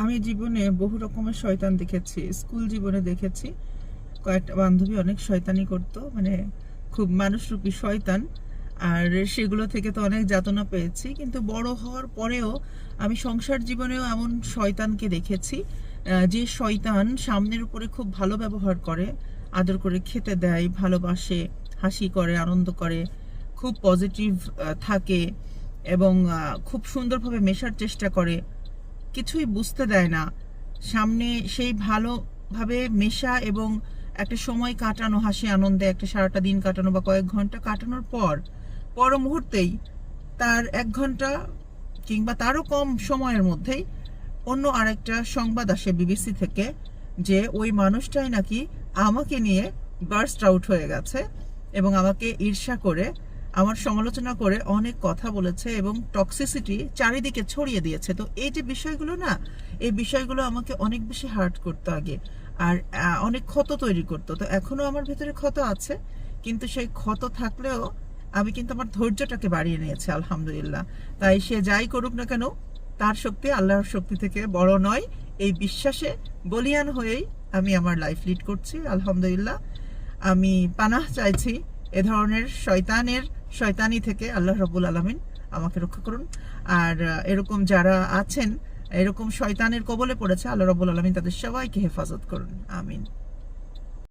আমি জীবনে বহু রকমের শয়তান দেখেছি। স্কুল জীবনে দেখেছি কয়েকটা বান্ধবী অনেক শয়তানি করতো, মানে খুব মানুষরূপী শয়তান। আর সেগুলো থেকে তো অনেক যাতনা পেয়েছি, কিন্তু বড় হওয়ার পরেও আমি সংসার জীবনেও এমন শয়তানকে দেখেছি, যে শয়তান সামনের উপরে খুব ভালো ব্যবহার করে, আদর করে খেতে দেয়, ভালোবাসে, হাসি করে, আনন্দ করে, খুব পজিটিভ থাকে এবং খুব সুন্দরভাবে মেশার চেষ্টা করে, কিছুই বুঝতে দেয় না। সামনে সেই ভালোভাবে মেশা এবং একটা সময় কাটানো, হাসি আনন্দে একটা সারাটা দিন কাটানো বা কয়েক ঘন্টা কাটানোর পর মুহূর্তেই তার 1 ঘন্টা কিংবা তারও কম সময়ের মধ্যেই অন্য আরেকটা সংবাদ আসে বিবিসি থেকে যে ওই মানুষটাই নাকি আমাকে নিয়ে বার্স্ট আউট হয়ে গেছে এবং আমাকে ঈর্ষা করে, আমার সমালোচনা করে অনেক কথা বলেছে এবং টক্সিসিটি চারিদিকে ছড়িয়ে দিয়েছে। তো এই যে বিষয়গুলো না, এই বিষয়গুলো আমাকে অনেক বেশি হার্ট করতো আগে, আর অনেক ক্ষত তৈরি করতো। তো এখনো আমার ভেতরে ক্ষত আছে, কিন্তু সেই ক্ষত থাকলেও আমি কিন্তু আমার ধৈর্যটাকে বাড়িয়ে নিয়েছি, আলহামদুলিল্লাহ। তাই সে যাই করুক না কেন, তার শক্তি আল্লাহর শক্তি থেকে বড় নয়, এই বিশ্বাসে বলিয়ান হয়েই আমি আমার লাইফ লিড করছি, আলহামদুলিল্লাহ। আমি পানাহ চাইছি এ ধরনের শয়তানি থেকে। আল্লাহ রাব্বুল আলামিন আমাকে রক্ষা করুন। আর এরকম যারা আছেন, এরকম শয়তানের কবলে পড়েছে, আল্লাহ রাব্বুল আলামিন তাদের সবাইকে হেফাজত করুন, আমিন।